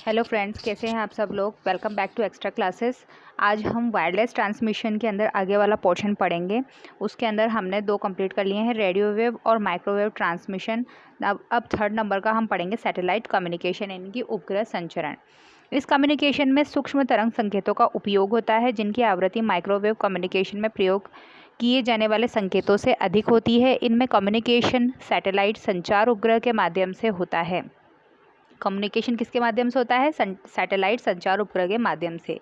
Hello friends, कैसे हैं आप सब लोग। Welcome back to extra classes. आज हम वायरलेस ट्रांसमिशन के अंदर आगे वाला पोर्शन पढ़ेंगे। उसके अंदर हमने 2 कंप्लीट कर लिए हैं, रेडियो वेव और माइक्रोवेव ट्रांसमिशन। अब थर्ड नंबर का हम पढ़ेंगे सैटेलाइट कम्युनिकेशन, यानी कि उपग्रह संचरण। इस कम्युनिकेशन में सूक्ष्म तरंग संकेतों का उपयोग होता है, जिनकी आवृत्ति माइक्रोवेव कम्युनिकेशन में प्रयोग किए जाने वाले संकेतों से अधिक होती है। इनमें कम्युनिकेशन सैटेलाइट संचार उपग्रह के माध्यम से होता है। कम्युनिकेशन किसके माध्यम से होता है? सैटेलाइट संचार उपग्रह के माध्यम से,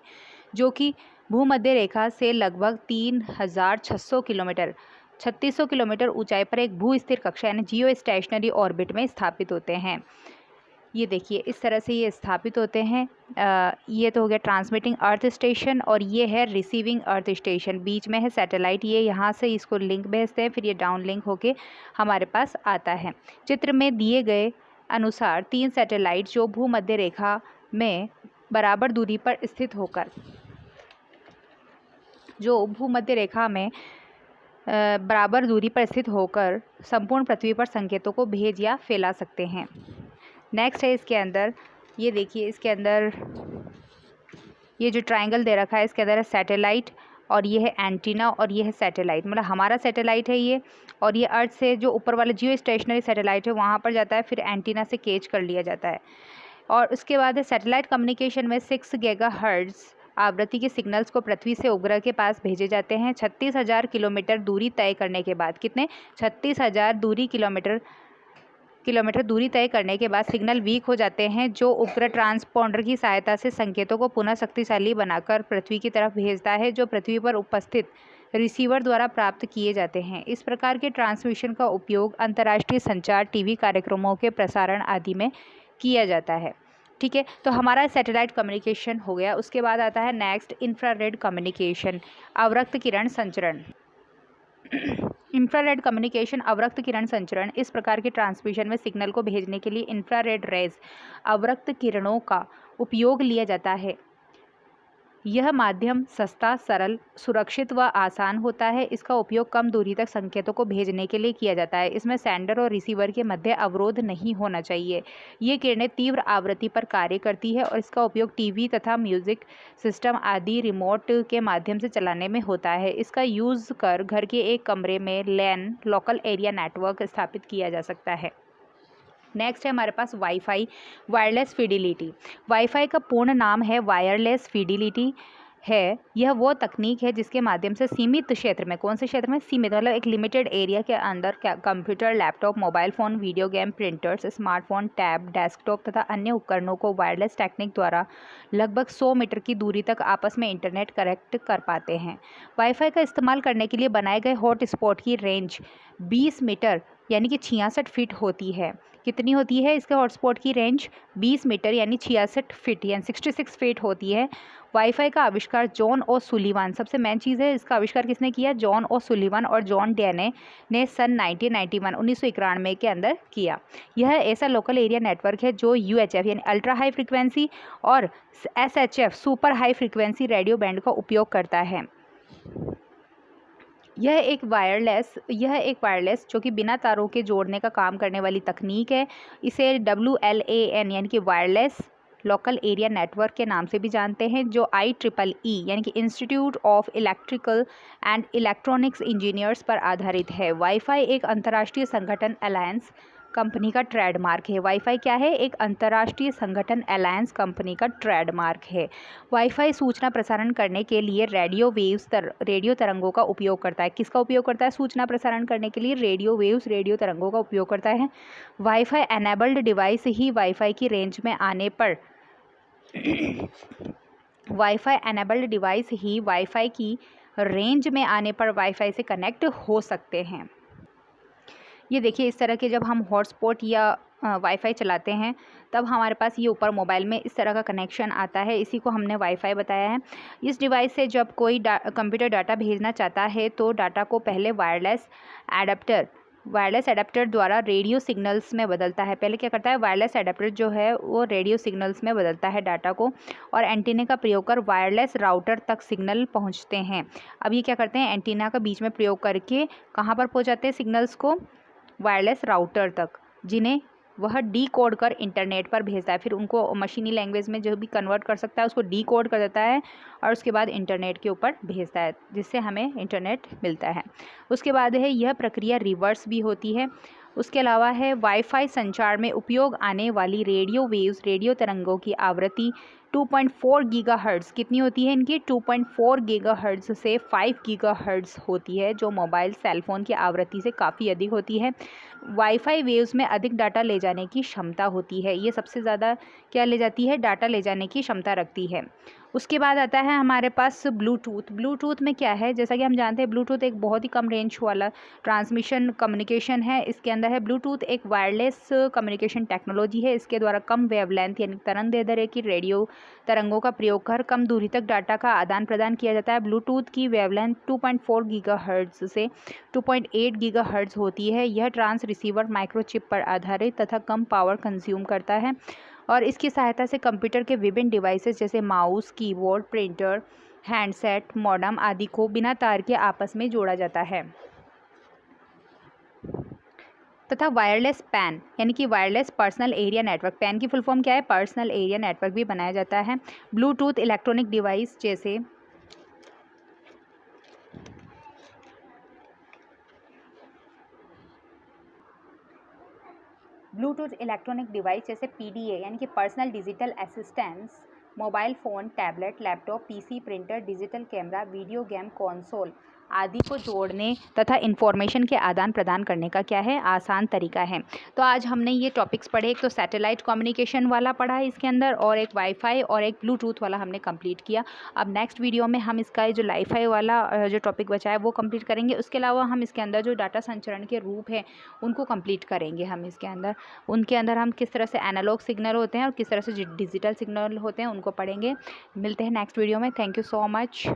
जो कि भूमध्य रेखा से लगभग 3600 किलोमीटर 3600 किलोमीटर ऊंचाई पर एक भू स्थिर कक्षा यानी जियो स्टेशनरी ऑर्बिट में स्थापित होते हैं। ये देखिए, इस तरह से ये स्थापित होते हैं। ये तो हो गया ट्रांसमिटिंग अर्थ स्टेशन, और ये है रिसीविंग अर्थ स्टेशन। बीच में है सैटेलाइट, ये यहाँ से इसको लिंक भेजते हैं, फिर ये डाउन लिंक होके हमारे पास आता है। चित्र में दिए गए अनुसार 3 सैटेलाइट जो भूमध्य रेखा में बराबर दूरी पर स्थित होकर बराबर दूरी पर स्थित होकर संपूर्ण पृथ्वी पर संकेतों को भेज या फैला सकते हैं। नेक्स्ट है इसके अंदर, ये देखिए, इसके अंदर ये जो ट्रायंगल दे रखा है, इसके अंदर है सैटेलाइट, और ये है एंटीना, और ये है सैटेलाइट। मतलब हमारा सैटेलाइट है ये, और ये अर्थ से जो ऊपर वाला जियो स्टेशनरी सैटेलाइट है वहाँ पर जाता है, फिर एंटीना से कैच कर लिया जाता है। और उसके बाद है सैटेलाइट कम्युनिकेशन में 6 गीगाहर्ट्ज़ आवृत्ति के सिग्नल्स को पृथ्वी से उपग्रह के पास भेजे जाते हैं। 36,000 किलोमीटर दूरी तय करने के बाद, कितने? 36,000 किलोमीटर दूरी तय करने के बाद सिग्नल वीक हो जाते हैं, जो उपग्रह ट्रांसपॉन्डर की सहायता से संकेतों को पुनः शक्तिशाली बनाकर पृथ्वी की तरफ भेजता है, जो पृथ्वी पर उपस्थित रिसीवर द्वारा प्राप्त किए जाते हैं। इस प्रकार के ट्रांसमिशन का उपयोग अंतर्राष्ट्रीय संचार, टीवी कार्यक्रमों के प्रसारण आदि में किया जाता है। ठीक है, तो हमारा सैटेलाइट कम्युनिकेशन हो गया। उसके बाद आता है नेक्स्ट इंफ्रारेड कम्युनिकेशन, अवरक्त किरण संचरण। इंफ्रारेड कम्युनिकेशन, अवरक्त किरण संचरण, इस प्रकार के ट्रांसमिशन में सिग्नल को भेजने के लिए इंफ्रारेड रेज, अवरक्त किरणों का उपयोग लिया जाता है। यह माध्यम सस्ता, सरल, सुरक्षित व आसान होता है। इसका उपयोग कम दूरी तक संकेतों को भेजने के लिए किया जाता है। इसमें सेंडर और रिसीवर के मध्य अवरोध नहीं होना चाहिए। ये किरणें तीव्र आवृत्ति पर कार्य करती है, और इसका उपयोग टीवी तथा म्यूजिक सिस्टम आदि रिमोट के माध्यम से चलाने में होता है। इसका यूज़ कर घर के एक कमरे में लैन, लोकल एरिया नेटवर्क स्थापित किया जा सकता है। नेक्स्ट है हमारे पास वाईफाई, वायरलेस फिडिलिटी। वाईफाई का पूर्ण नाम है वायरलेस फिडिलिटी है। यह वो तकनीक है जिसके माध्यम से सीमित क्षेत्र में, कौन से क्षेत्र में? सीमित, मतलब एक लिमिटेड एरिया के अंदर computer, laptop, mobile phone, video game, printers, smartphone, tab, desktop तथा अन्य उपकरणों को वायरलेस टेक्निक द्वारा लगभग 100 मीटर की दूरी तक आपस में इंटरनेट कनेक्ट कर पाते हैं। वाईफाई का इस्तेमाल करने के लिए बनाए गए हॉटस्पॉट की रेंज 20 मीटर यानी कि 66 फीट होती है। कितनी होती है इसके हॉटस्पॉट की रेंज? 20 मीटर यानी 66 फीट यानी 66 फीट होती है। वाईफाई का आविष्कार जॉन ओ सुलिवान, सबसे मेन चीज़ है, इसका आविष्कार किसने किया? जॉन ओ सुलिवान और जॉन डेने ने सन 1991 के अंदर किया। यह ऐसा लोकल एरिया नेटवर्क है जो यूएचएफ यानी अल्ट्रा हाई फ्रिक्वेंसी और SHF super high frequency radio band का उपयोग करता है। यह एक वायरलेस जो कि बिना तारों के जोड़ने का काम करने वाली तकनीक है। इसे WLAN यानी कि वायरलेस लोकल एरिया नेटवर्क के नाम से भी जानते हैं, जो IEEE यानी कि institute of electrical and electronics engineers पर आधारित है। वाईफाई एक अंतर्राष्ट्रीय संगठन अलायंस कंपनी का ट्रेडमार्क है। वाईफाई क्या है? एक अंतर्राष्ट्रीय संगठन अलायंस कंपनी का ट्रेडमार्क है। वाईफाई सूचना प्रसारण करने के लिए रेडियो तरंगों का उपयोग करता है। किसका उपयोग करता है सूचना प्रसारण करने के लिए? रेडियो तरंगों का उपयोग करता है। वाईफाई एनेबल्ड डिवाइस ही वाईफाई की रेंज में आने पर वाईफाई की रेंज में आने पर वाईफाई से कनेक्ट हो सकते हैं। ये देखिए, इस तरह के जब हम हॉटस्पॉट या वाईफाई चलाते हैं तब हमारे पास ये ऊपर मोबाइल में इस तरह का कनेक्शन आता है। इसी को हमने वाईफाई बताया है। इस डिवाइस से जब कोई कंप्यूटर डाटा भेजना चाहता है तो डाटा को पहले वायरलेस एडाप्टर द्वारा रेडियो सिग्नल्स में बदलता है। पहले क्या करता है? वायरलेस एडाप्टर जो है वो रेडियो सिग्नल्स में बदलता है डाटा को, और एंटीना का प्रयोग कर वायरलेस राउटर तक सिग्नल पहुंचते हैं। अब ये क्या करते हैं? एंटीना का बीच में प्रयोग करके कहाँ पर पहुंचाते हैं सिग्नल्स को? वायरलेस राउटर तक, जिन्हें वह डीकोड कर इंटरनेट पर भेजता है। फिर उनको मशीनी लैंग्वेज में जो भी कन्वर्ट कर सकता है उसको डीकोड कर देता है और उसके बाद इंटरनेट के ऊपर भेजता है, जिससे हमें इंटरनेट मिलता है। उसके बाद है यह प्रक्रिया रिवर्स भी होती है। उसके अलावा है वाईफाई संचार में उपयोग आने वाली रेडियो वेव्स, रेडियो तरंगों की आवृत्ति 2.4 गीगाहर्ट्ज़ कितनी होती है इनकी? 2.4 गीगाहर्ट्ज़ से 5 गीगाहर्ट्ज़ होती है, जो मोबाइल सेलफोन की आवृत्ति से काफ़ी अधिक होती है। वाईफाई वेव्स में अधिक डाटा ले जाने की क्षमता होती है, ये सबसे ज़्यादा क्या ले जाती है? डाटा ले जाने की क्षमता रखती है। उसके बाद आता है हमारे पास ब्लूटूथ। ब्लूटूथ में क्या है? जैसा कि हम जानते हैं ब्लूटूथ एक बहुत ही कम रेंज वाला ट्रांसमिशन कम्युनिकेशन है। इसके अंदर है ब्लूटूथ एक वायरलेस कम्युनिकेशन टेक्नोलॉजी है। इसके द्वारा कम वेवलेंथ यानी तरंग दैर्ध्य की रेडियो तरंगों का प्रयोग कर कम दूरी तक डाटा का आदान प्रदान किया जाता है। ब्लूटूथ की वेवलेंथ 2.4 गीगाहर्ट्ज़ से 2.8 गीगाहर्ट्ज़ होती है। यह ट्रांस रिसीवर माइक्रोचिप पर आधारित तथा कम पावर कंज्यूम करता है और इसकी सहायता से कंप्यूटर के विभिन्न डिवाइसेस जैसे mouse, keyboard, printer, handset, modem आदि को बिना तार के आपस में जोड़ा जाता है। तथा वायरलेस पैन यानी कि wireless personal area network, pan की फुल फॉर्म क्या है? पर्सनल एरिया नेटवर्क भी बनाया जाता है। ब्लूटूथ इलेक्ट्रॉनिक डिवाइस जैसे पीडीए यानी कि personal digital assistance, mobile phone, tablet, laptop, PC, printer, digital camera, video game console आदि को जोड़ने तथा इन्फॉर्मेशन के आदान प्रदान करने का क्या है? आसान तरीका है। तो आज हमने ये टॉपिक्स पढ़े, एक तो सैटेलाइट कम्युनिकेशन वाला पढ़ा है इसके अंदर, और एक वाईफाई और एक ब्लूटूथ वाला हमने कंप्लीट किया। अब नेक्स्ट वीडियो में हम इसका जो वाईफाई वाला जो टॉपिक बचा है वो कंप्लीट करेंगे। उसके अलावा हम इसके अंदर जो डाटा संचरण के रूप हैं उनको कंप्लीट करेंगे। हम इसके अंदर उनके अंदर हम किस तरह से एनालॉग सिग्नल होते हैं और किस तरह से डिजिटल सिग्नल होते हैं उनको पढ़ेंगे। मिलते हैं नेक्स्ट वीडियो में। Thank you so much.